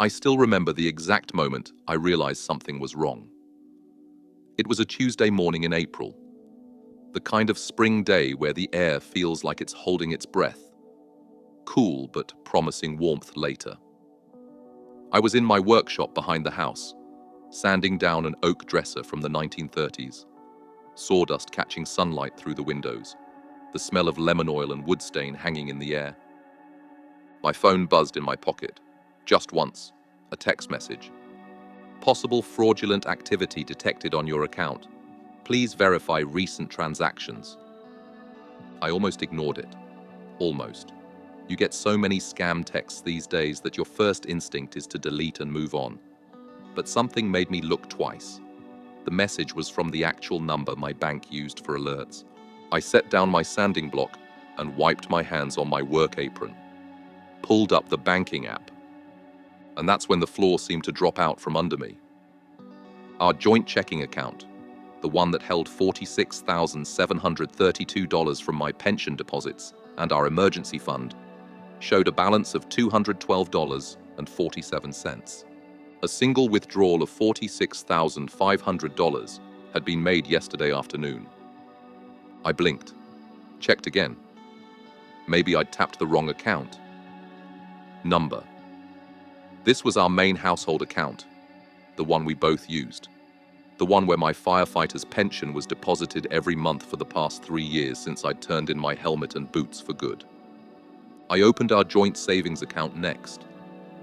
I still remember the exact moment I realized something was wrong. It was a Tuesday morning in April, the kind of spring day where the air feels like it's holding its breath, cool but promising warmth later. I was in my workshop behind the house, sanding down an oak dresser from the 1930s, sawdust catching sunlight through the windows, the smell of lemon oil and wood stain hanging in the air. My phone buzzed in my pocket. Just once, a text message. Possible fraudulent activity detected on your account. Please verify recent transactions. I almost ignored it. Almost. You get so many scam texts these days that your first instinct is to delete and move on. But something made me look twice. The message was from the actual number my bank used for alerts. I set down my sanding block and wiped my hands on my work apron. Pulled up the banking app. And that's when the floor seemed to drop out from under me. Our joint checking account, the one that held $46,732 from my pension deposits and our emergency fund, showed a balance of $212.47. A single withdrawal of $46,500 had been made yesterday afternoon. I blinked, checked again. Maybe I'd tapped the wrong account. Number. This was our main household account, the one we both used, the one where my firefighter's pension was deposited every month for the past 3 years since I'd turned in my helmet and boots for good. I opened our joint savings account next.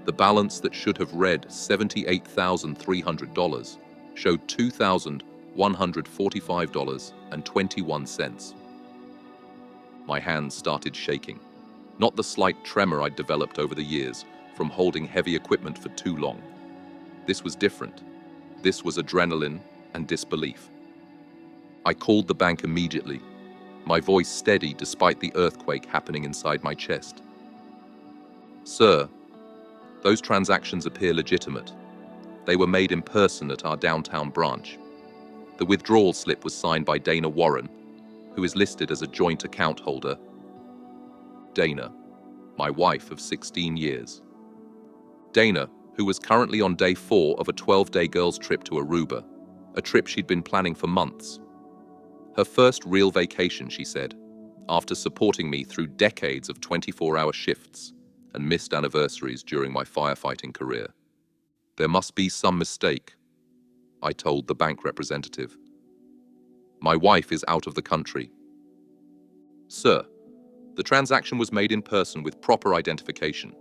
The balance that should have read $78,300 showed $2,145.21. My hands started shaking, not the slight tremor I'd developed over the years from holding heavy equipment for too long. This was different. This was adrenaline and disbelief. I called the bank immediately, my voice steady despite the earthquake happening inside my chest. Sir, those transactions appear legitimate. They were made in person at our downtown branch. The withdrawal slip was signed by Dana Warren, who is listed as a joint account holder. Dana, my wife of 16 years. Dana, who was currently on day 4 of a 12-day girls' trip to Aruba, a trip she'd been planning for months. Her first real vacation, she said, after supporting me through decades of 24-hour shifts and missed anniversaries during my firefighting career. There must be some mistake, I told the bank representative. My wife is out of the country. Sir, the transaction was made in person with proper identification.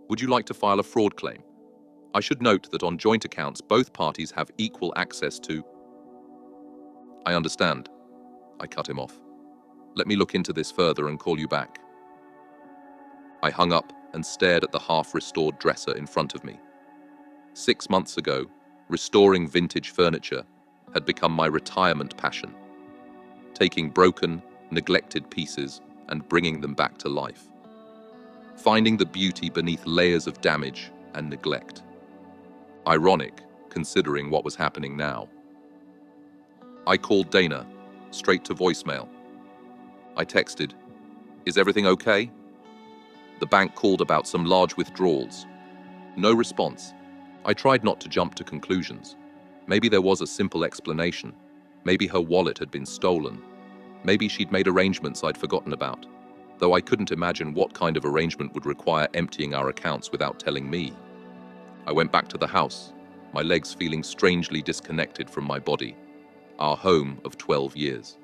Would you like to file a fraud claim? I should note that on joint accounts, both parties have equal access to... I understand. I cut him off. Let me look into this further and call you back. I hung up and stared at the half-restored dresser in front of me. 6 months ago, restoring vintage furniture had become my retirement passion. Taking broken, neglected pieces and bringing them back to life. Finding the beauty beneath layers of damage and neglect. Ironic, considering what was happening now. I called Dana, straight to voicemail. I texted, "Is everything okay?" The bank called about some large withdrawals. No response. I tried not to jump to conclusions. Maybe there was a simple explanation. Maybe her wallet had been stolen. Maybe she'd made arrangements I'd forgotten about, though I couldn't imagine what kind of arrangement would require emptying our accounts without telling me. I went back to the house, my legs feeling strangely disconnected from my body, our home of 12 years.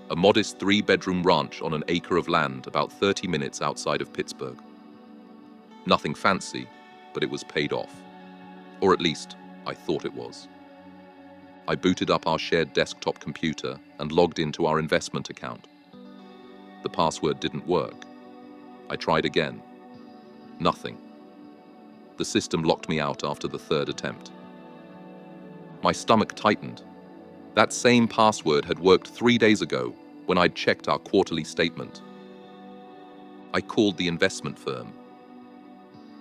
A modest 3-bedroom ranch on an acre of land about 30 minutes outside of Pittsburgh. Nothing fancy, but it was paid off. Or at least, I thought it was. I booted up our shared desktop computer and logged into our investment account. The password didn't work. I tried again. Nothing. The system locked me out after the 3rd attempt. My stomach tightened. That same password had worked 3 days ago when I'd checked our quarterly statement. I called the investment firm.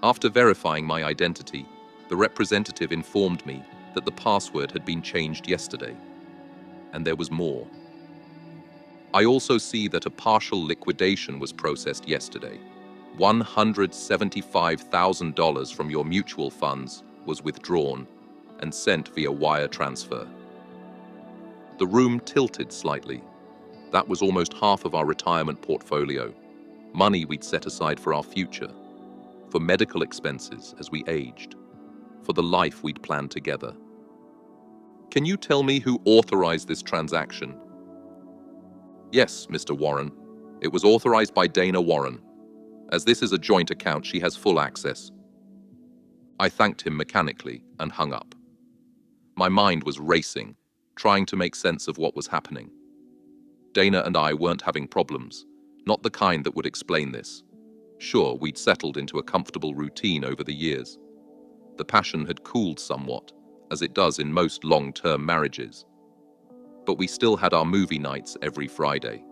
After verifying my identity, the representative informed me that the password had been changed yesterday. And there was more. I also see that a partial liquidation was processed yesterday, $175,000 from your mutual funds was withdrawn and sent via wire transfer. The room tilted slightly. That was almost half of our retirement portfolio, money we'd set aside for our future, for medical expenses as we aged, for the life we'd planned together. Can you tell me who authorized this transaction? Yes, Mr. Warren. It was authorized by Dana Warren. As this is a joint account, she has full access. I thanked him mechanically and hung up. My mind was racing, trying to make sense of what was happening. Dana and I weren't having problems, not the kind that would explain this. Sure, we'd settled into a comfortable routine over the years. The passion had cooled somewhat, as it does in most long-term marriages. But we still had our movie nights every Friday,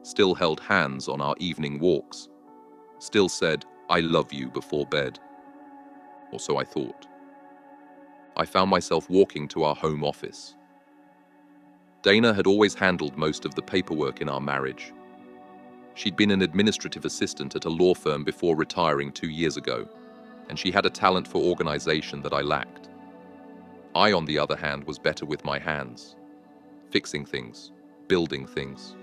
still held hands on our evening walks, still said, "I love you" before bed. Or so I thought. I found myself walking to our home office. Dana had always handled most of the paperwork in our marriage. She'd been an administrative assistant at a law firm before retiring 2 years ago, and she had a talent for organization that I lacked. I, on the other hand, was better with my hands, fixing things, building things.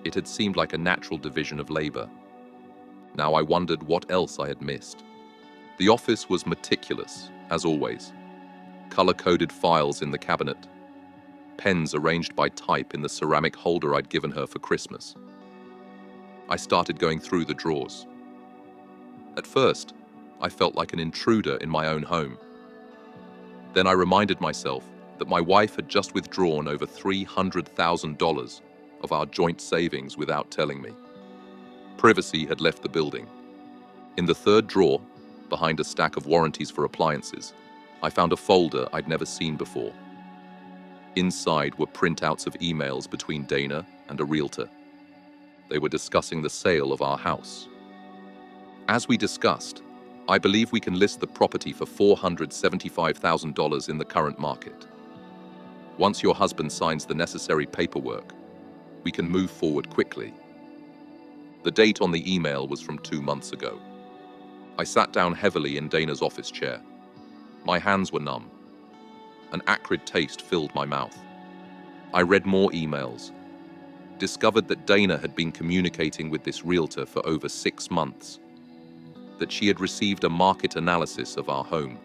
It had seemed like a natural division of labor. Now I wondered what else I had missed. The office was meticulous, as always. Color-coded files in the cabinet, pens arranged by type in the ceramic holder I'd given her for Christmas. I started going through the drawers. At first, I felt like an intruder in my own home. Then I reminded myself that my wife had just withdrawn over $300,000 of our joint savings without telling me. Privacy had left the building. In the third drawer, behind a stack of warranties for appliances, I found a folder I'd never seen before. Inside were printouts of emails between Dana and a realtor. They were discussing the sale of our house. As we discussed, I believe we can list the property for $475,000 in the current market. Once your husband signs the necessary paperwork, we can move forward quickly. The date on the email was from 2 months ago. I sat down heavily in Dana's office chair. My hands were numb. An acrid taste filled my mouth. I read more emails, discovered that Dana had been communicating with this realtor for over 6 months, that she had received a market analysis of our home,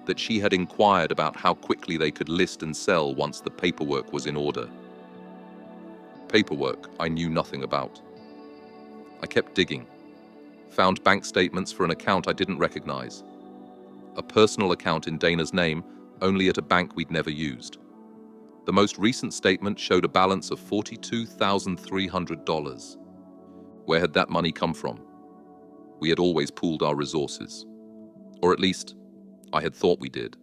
that she had inquired about how quickly they could list and sell once the paperwork was in order. Paperwork I knew nothing about. I kept digging, found bank statements for an account I didn't recognize, a personal account in Dana's name, only at a bank we'd never used. The most recent statement showed a balance of $42,300. Where had that money come from? We had always pooled our resources. Or at least, I had thought we did.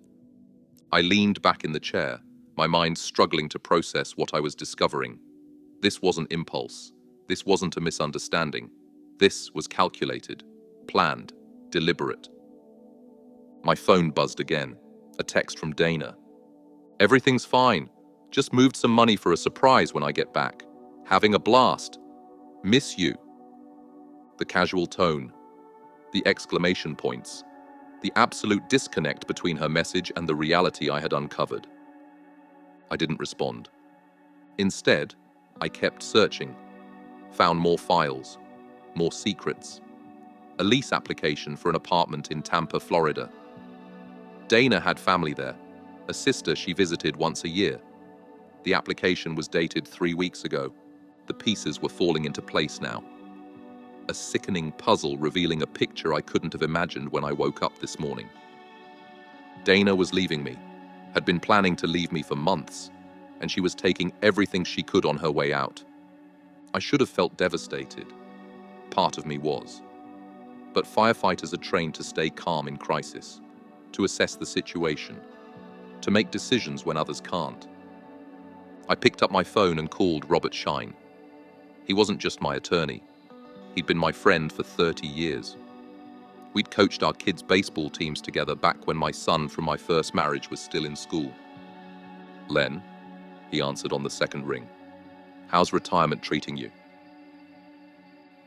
I leaned back in the chair, my mind struggling to process what I was discovering. This wasn't impulse. This wasn't a misunderstanding. This was calculated, planned, deliberate. My phone buzzed again, a text from Dana. "Everything's fine. Just moved some money for a surprise when I get back. Having a blast. Miss you." The casual tone, the exclamation points, the absolute disconnect between her message and the reality I had uncovered. I didn't respond. Instead, I kept searching, found more files, more secrets, a lease application for an apartment in Tampa, Florida. Dana had family there, a sister she visited once a year. The application was dated 3 weeks ago. The pieces were falling into place now. A sickening puzzle revealing a picture I couldn't have imagined when I woke up this morning. Dana was leaving me, had been planning to leave me for months, and she was taking everything she could on her way out. I should have felt devastated. Part of me was. But firefighters are trained to stay calm in crisis, to assess the situation, to make decisions when others can't. I picked up my phone and called Robert Shine. He wasn't just my attorney. He'd been my friend for 30 years. We'd coached our kids' baseball teams together back when my son from my first marriage was still in school. "Len," he answered on the second ring. "How's retirement treating you?"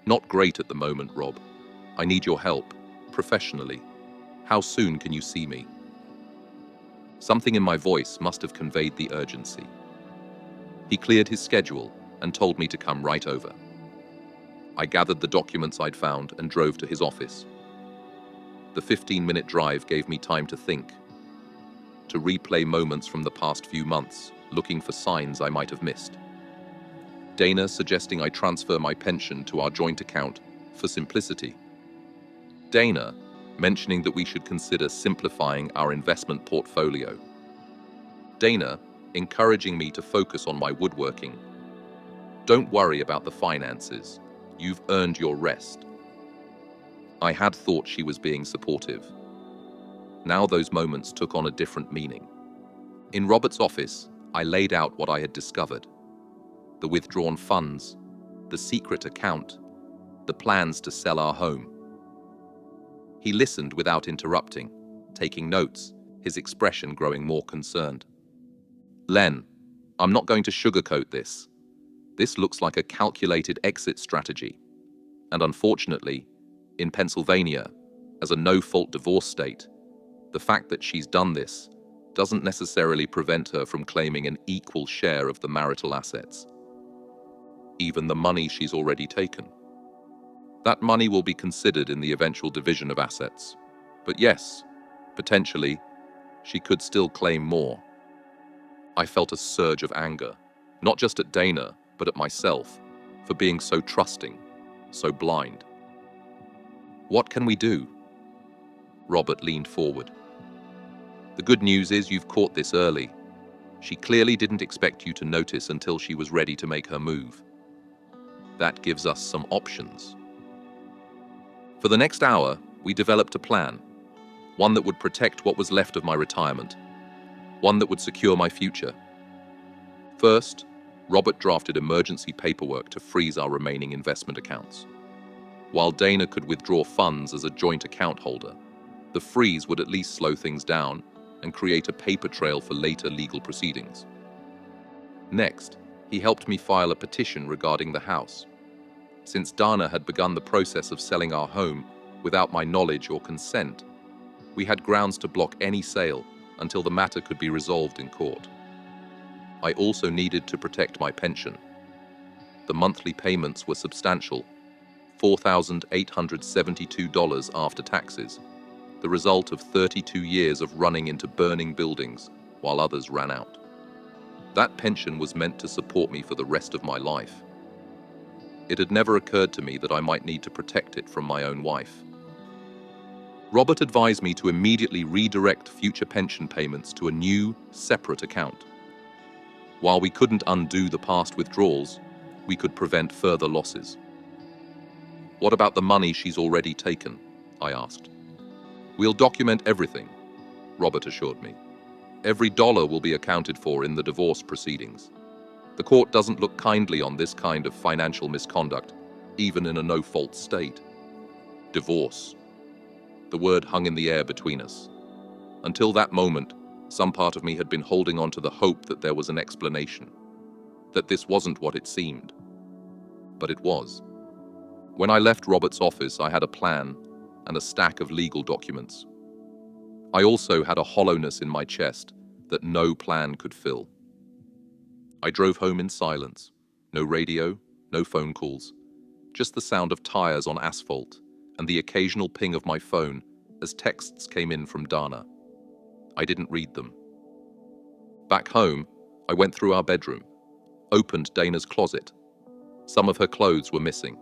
"Not great at the moment, Rob. I need your help, professionally. How soon can you see me? Something in my voice must have conveyed the urgency. He cleared his schedule and told me to come right over. I gathered the documents I'd found and drove to his office. The 15-minute drive gave me time to think, to replay moments from the past few months, looking for signs I might have missed. Dana suggesting I transfer my pension to our joint account for simplicity. Dana mentioning that we should consider simplifying our investment portfolio. Dana encouraging me to focus on my woodworking. Don't worry about the finances. You've earned your rest. I had thought she was being supportive. Now those moments took on a different meaning. In Robert's office, I laid out what I had discovered. The withdrawn funds, the secret account, the plans to sell our home. He listened without interrupting, taking notes, his expression growing more concerned. Len, I'm not going to sugarcoat this. This looks like a calculated exit strategy. And unfortunately, in Pennsylvania, as a no-fault divorce state, the fact that she's done this doesn't necessarily prevent her from claiming an equal share of the marital assets. Even the money she's already taken. That money will be considered in the eventual division of assets. But yes, potentially, she could still claim more. I felt a surge of anger, not just at Dana, but at myself, for being so trusting, so blind. What can we do? Robert leaned forward. The good news is you've caught this early. She clearly didn't expect you to notice until she was ready to make her move. That gives us some options. For the next hour, we developed a plan. One that would protect what was left of my retirement. One that would secure my future. First, Robert drafted emergency paperwork to freeze our remaining investment accounts. While Dana could withdraw funds as a joint account holder, the freeze would at least slow things down and create a paper trail for later legal proceedings. Next, he helped me file a petition regarding the house. Since Dana had begun the process of selling our home without my knowledge or consent, we had grounds to block any sale until the matter could be resolved in court. I also needed to protect my pension. The monthly payments were substantial, $4,872 after taxes, the result of 32 years of running into burning buildings while others ran out. That pension was meant to support me for the rest of my life. It had never occurred to me that I might need to protect it from my own wife. Robert advised me to immediately redirect future pension payments to a new, separate account. While we couldn't undo the past withdrawals, we could prevent further losses. What about the money she's already taken? I asked. We'll document everything, Robert assured me. Every dollar will be accounted for in the divorce proceedings. The court doesn't look kindly on this kind of financial misconduct, even in a no-fault state. Divorce. The word hung in the air between us. Until that moment, some part of me had been holding on to the hope that there was an explanation, that this wasn't what it seemed. But it was. When I left Robert's office, I had a plan and a stack of legal documents. I also had a hollowness in my chest that no plan could fill. I drove home in silence. No radio, no phone calls, just the sound of tires on asphalt and the occasional ping of my phone as texts came in from Dana. I didn't read them. Back home, I went through our bedroom, opened Dana's closet. Some of her clothes were missing,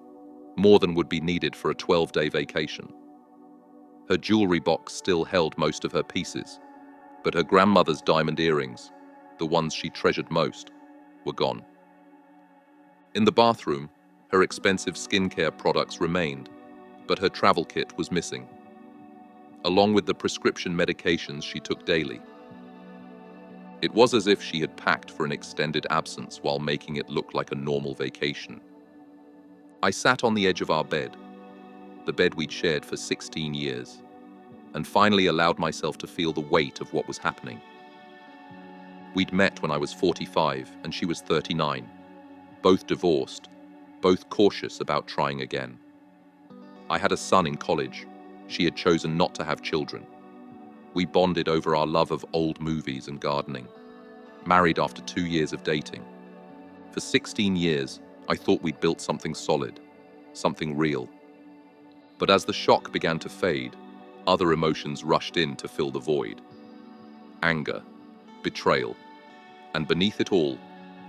more than would be needed for a 12-day vacation. Her jewelry box still held most of her pieces, but her grandmother's diamond earrings, the ones she treasured most, were gone. In the bathroom, her expensive skincare products remained, but her travel kit was missing, along with the prescription medications she took daily. It was as if she had packed for an extended absence while making it look like a normal vacation. I sat on the edge of our bed, the bed we'd shared for 16 years, and finally allowed myself to feel the weight of what was happening. We'd met when I was 45 and she was 39, both divorced, both cautious about trying again. I had a son in college. She had chosen not to have children. We bonded over our love of old movies and gardening. Married after 2 years of dating. For 16 years, I thought we'd built something solid, something real. But as the shock began to fade, other emotions rushed in to fill the void. Anger, betrayal, and beneath it all,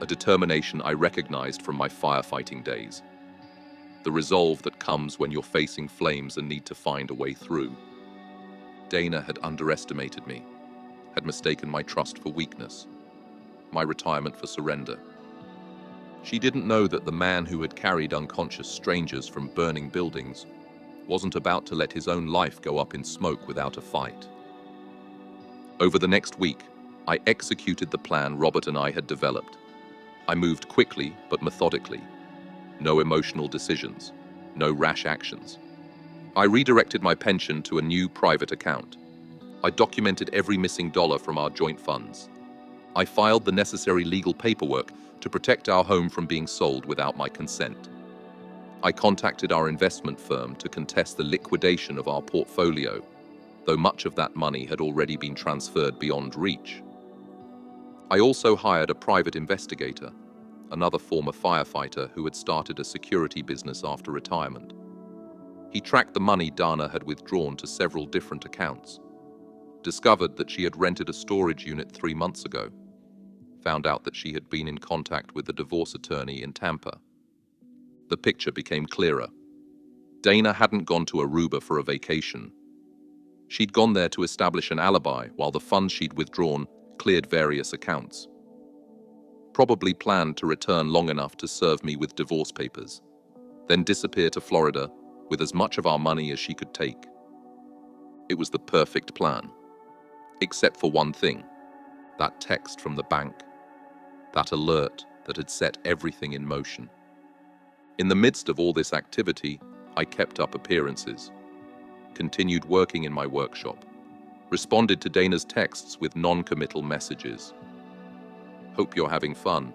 a determination I recognized from my firefighting days. The resolve that comes when you're facing flames and need to find a way through. Dana had underestimated me, had mistaken my trust for weakness, my retirement for surrender. She didn't know that the man who had carried unconscious strangers from burning buildings wasn't about to let his own life go up in smoke without a fight. Over the next week, I executed the plan Robert and I had developed. I moved quickly but methodically. No emotional decisions, no rash actions. I redirected my pension to a new private account. I documented every missing dollar from our joint funds. I filed the necessary legal paperwork to protect our home from being sold without my consent. I contacted our investment firm to contest the liquidation of our portfolio, though much of that money had already been transferred beyond reach. I also hired a private investigator, another former firefighter who had started a security business after retirement. He tracked the money Dana had withdrawn to several different accounts, discovered that she had rented a storage unit 3 months ago, found out that she had been in contact with the divorce attorney in Tampa. The picture became clearer. Dana hadn't gone to Aruba for a vacation. She'd gone there to establish an alibi while the funds she'd withdrawn cleared various accounts. Probably planned to return long enough to serve me with divorce papers, then disappear to Florida with as much of our money as she could take. It was the perfect plan. Except for one thing, that text from the bank, that alert that had set everything in motion. In the midst of all this activity, I kept up appearances, continued working in my workshop, responded to Dana's texts with non-committal messages. Hope you're having fun.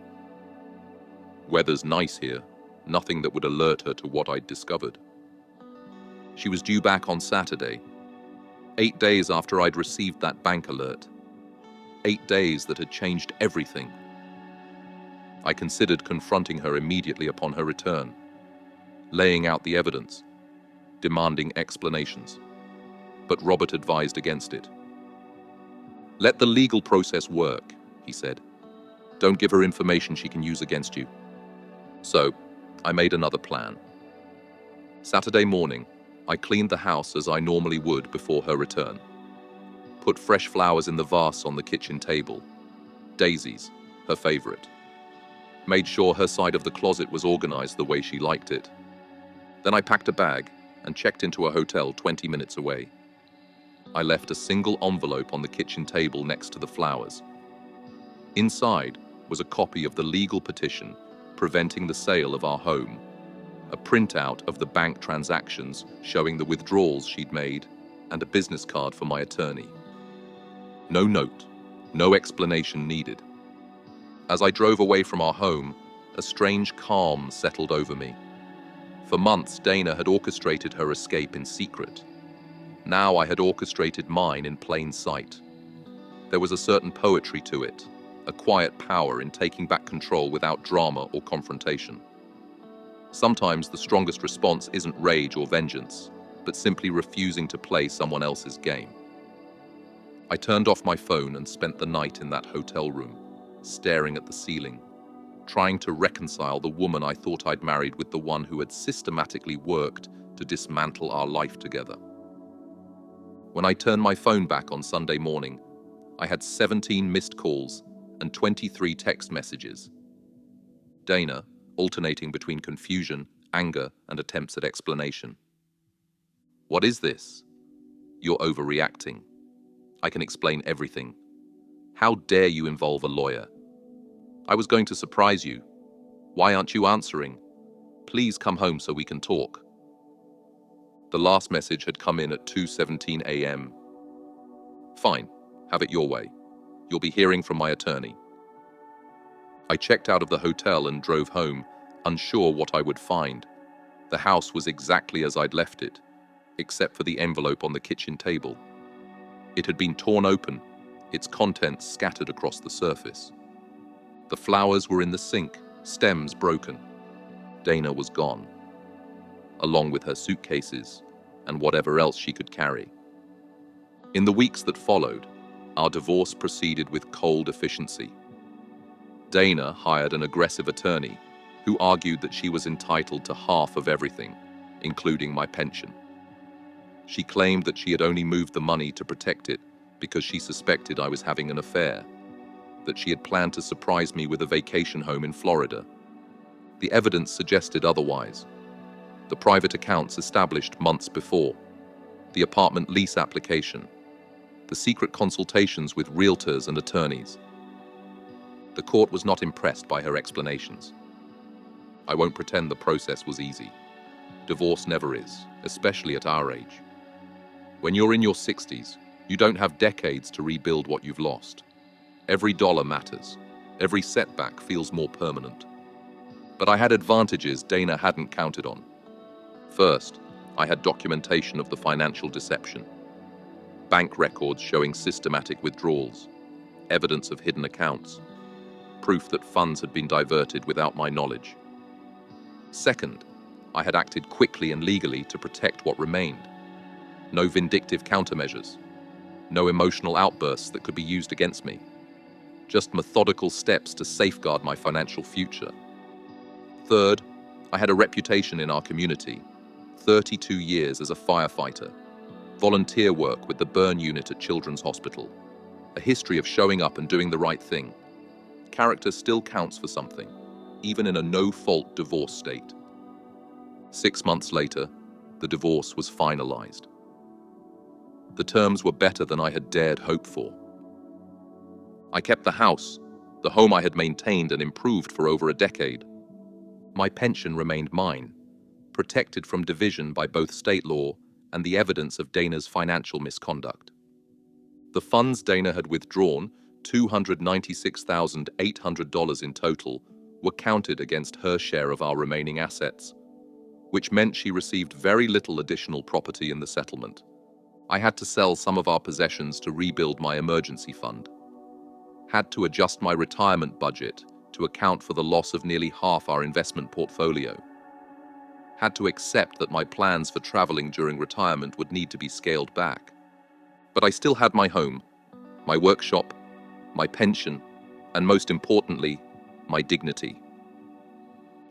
Weather's nice here, nothing that would alert her to what I'd discovered. She was due back on Saturday, 8 days after I'd received that bank alert. 8 days that had changed everything. I considered confronting her immediately upon her return, laying out the evidence, demanding explanations. But Robert advised against it. Let the legal process work, he said. Don't give her information she can use against you. So, I made another plan. Saturday morning, I cleaned the house as I normally would before her return. Put fresh flowers in the vase on the kitchen table. Daisies, her favorite. Made sure her side of the closet was organized the way she liked it. Then I packed a bag and checked into a hotel 20 minutes away. I left a single envelope on the kitchen table next to the flowers. Inside was a copy of the legal petition preventing the sale of our home, a printout of the bank transactions showing the withdrawals she'd made, and a business card for my attorney. No note, no explanation needed. As I drove away from our home, a strange calm settled over me. For months, Dana had orchestrated her escape in secret. Now I had orchestrated mine in plain sight. There was a certain poetry to it, a quiet power in taking back control without drama or confrontation. Sometimes the strongest response isn't rage or vengeance, but simply refusing to play someone else's game. I turned off my phone and spent the night in that hotel room, staring at the ceiling, trying to reconcile the woman I thought I'd married with the one who had systematically worked to dismantle our life together. When I turned my phone back on Sunday morning, I had 17 missed calls and 23 text messages. Dana, alternating between confusion, anger, and attempts at explanation. What is this? You're overreacting. I can explain everything. How dare you involve a lawyer? I was going to surprise you. Why aren't you answering? Please come home so we can talk. The last message had come in at 2:17 a.m. Fine, have it your way. You'll be hearing from my attorney. I checked out of the hotel and drove home, unsure what I would find. The house was exactly as I'd left it, except for the envelope on the kitchen table. It had been torn open, its contents scattered across the surface. The flowers were in the sink, stems broken. Dana was gone, along with her suitcases and whatever else she could carry. In the weeks that followed, our divorce proceeded with cold efficiency. Dana hired an aggressive attorney who argued that she was entitled to half of everything, including my pension. She claimed that she had only moved the money to protect it because she suspected I was having an affair, that she had planned to surprise me with a vacation home in Florida. The evidence suggested otherwise. The private accounts established months before, the apartment lease application, the secret consultations with realtors and attorneys. The court was not impressed by her explanations. I won't pretend the process was easy. Divorce never is, especially at our age. When you're in your 60s, you don't have decades to rebuild what you've lost. Every dollar matters. Every setback feels more permanent. But I had advantages Dana hadn't counted on. First, I had documentation of the financial deception. Bank records showing systematic withdrawals, evidence of hidden accounts, proof that funds had been diverted without my knowledge. Second, I had acted quickly and legally to protect what remained. No vindictive countermeasures, no emotional outbursts that could be used against me. Just methodical steps to safeguard my financial future. Third, I had a reputation in our community, 32 years as a firefighter, volunteer work with the burn unit at Children's Hospital, a history of showing up and doing the right thing. Character still counts for something, even in a no-fault divorce state. 6 months later, the divorce was finalized. The terms were better than I had dared hope for. I kept the house, the home I had maintained and improved for over a decade. My pension remained mine, protected from division by both state law and the evidence of Dana's financial misconduct. The funds Dana had withdrawn, $296,800 in total, were counted against her share of our remaining assets, which meant she received very little additional property in the settlement. I had to sell some of our possessions to rebuild my emergency fund. Had to adjust my retirement budget to account for the loss of nearly half our investment portfolio. Had to accept that my plans for traveling during retirement would need to be scaled back. But I still had my home, my workshop, my pension, and most importantly, my dignity.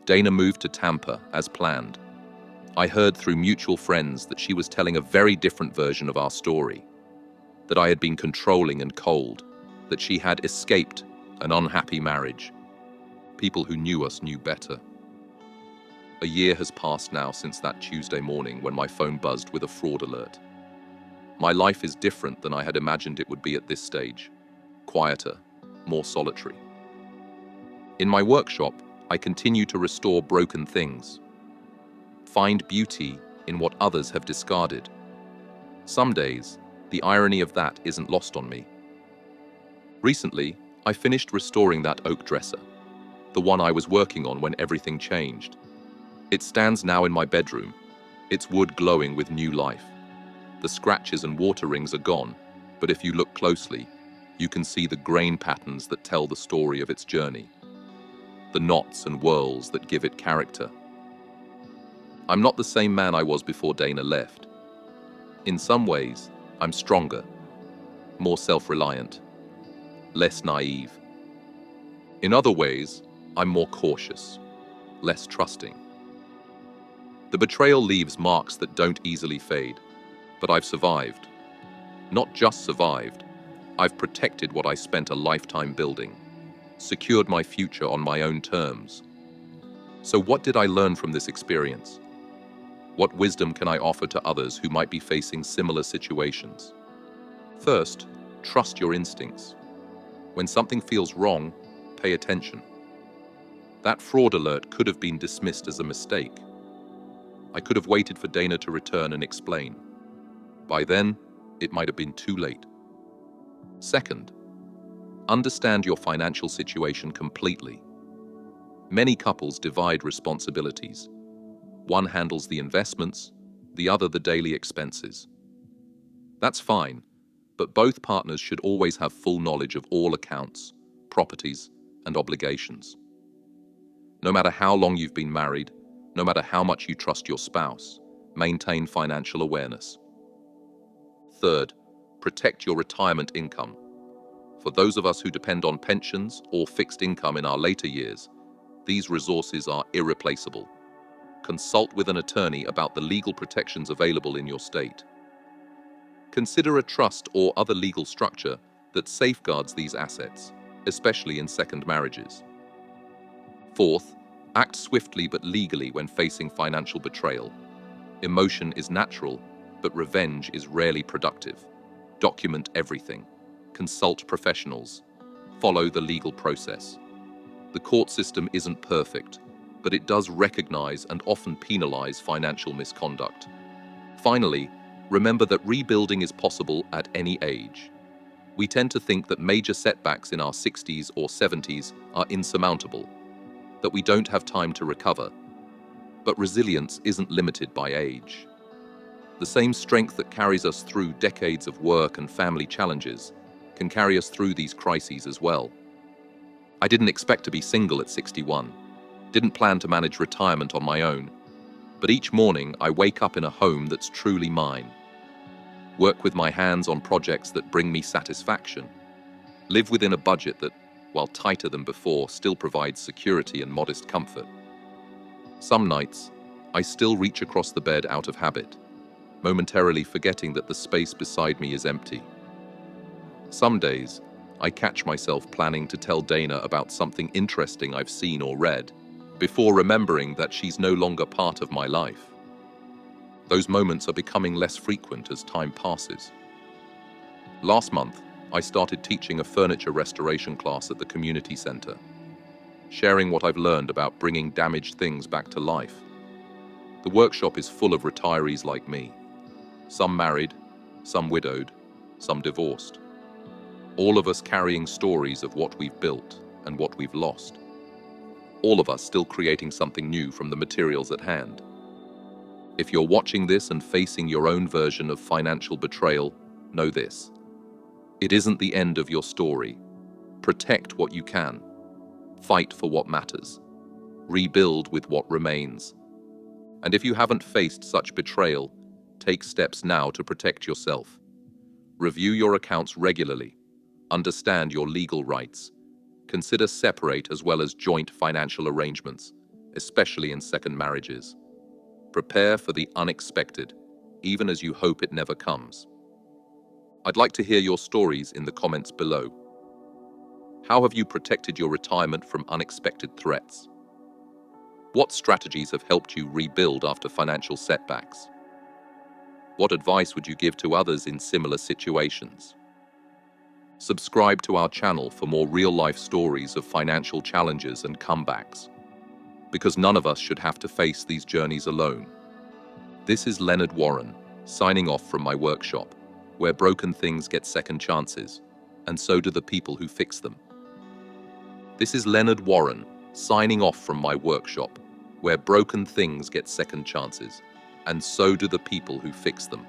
Dana moved to Tampa as planned. I heard through mutual friends that she was telling a very different version of our story, that I had been controlling and cold, that she had escaped an unhappy marriage. People who knew us knew better. A year has passed now since that Tuesday morning when my phone buzzed with a fraud alert. My life is different than I had imagined it would be at this stage. Quieter, more solitary. In my workshop, I continue to restore broken things. Find beauty in what others have discarded. Some days, the irony of that isn't lost on me. Recently, I finished restoring that oak dresser, the one I was working on when everything changed. It stands now in my bedroom, its wood glowing with new life. The scratches and water rings are gone, but if you look closely, you can see the grain patterns that tell the story of its journey, the knots and whorls that give it character. I'm not the same man I was before Dana left. In some ways, I'm stronger, more self-reliant, less naive. In other ways, I'm more cautious, less trusting. The betrayal leaves marks that don't easily fade, but I've survived. Not just survived, I've protected what I spent a lifetime building, secured my future on my own terms. So what did I learn from this experience? What wisdom can I offer to others who might be facing similar situations? First, trust your instincts. When something feels wrong, pay attention. That fraud alert could have been dismissed as a mistake. I could have waited for Dana to return and explain. By then, it might have been too late. Second, understand your financial situation completely. Many couples divide responsibilities. One handles the investments, the other the daily expenses. That's fine, but both partners should always have full knowledge of all accounts, properties, and obligations. No matter how long you've been married, no matter how much you trust your spouse, maintain financial awareness. Third, protect your retirement income. For those of us who depend on pensions or fixed income in our later years, these resources are irreplaceable. Consult with an attorney about the legal protections available in your state. Consider a trust or other legal structure that safeguards these assets, especially in second marriages. Fourth, act swiftly but legally when facing financial betrayal. Emotion is natural, but revenge is rarely productive. Document everything. Consult professionals. Follow the legal process. The court system isn't perfect, but it does recognize and often penalize financial misconduct. Finally, remember that rebuilding is possible at any age. We tend to think that major setbacks in our 60s or 70s are insurmountable, that we don't have time to recover. But resilience isn't limited by age. The same strength that carries us through decades of work and family challenges can carry us through these crises as well. I didn't expect to be single at 61, didn't plan to manage retirement on my own, but each morning I wake up in a home that's truly mine, work with my hands on projects that bring me satisfaction, live within a budget that, while tighter than before, still provides security and modest comfort. Some nights, I still reach across the bed out of habit, momentarily forgetting that the space beside me is empty. Some days, I catch myself planning to tell Dana about something interesting I've seen or read, before remembering that she's no longer part of my life. Those moments are becoming less frequent as time passes. Last month, I started teaching a furniture restoration class at the community center, sharing what I've learned about bringing damaged things back to life. The workshop is full of retirees like me, some married, some widowed, some divorced. All of us carrying stories of what we've built and what we've lost. All of us still creating something new from the materials at hand. If you're watching this and facing your own version of financial betrayal, know this. It isn't the end of your story. Protect what you can. Fight for what matters. Rebuild with what remains. And if you haven't faced such betrayal, take steps now to protect yourself. Review your accounts regularly. Understand your legal rights. Consider separate as well as joint financial arrangements, especially in second marriages. Prepare for the unexpected, even as you hope it never comes. I'd like to hear your stories in the comments below. How have you protected your retirement from unexpected threats? What strategies have helped you rebuild after financial setbacks? What advice would you give to others in similar situations? Subscribe to our channel for more real-life stories of financial challenges and comebacks, because none of us should have to face these journeys alone. This is Leonard Warren, signing off from my workshop, where broken things get second chances, and so do the people who fix them. This is Leonard Warren, signing off from my workshop, where broken things get second chances, and so do the people who fix them.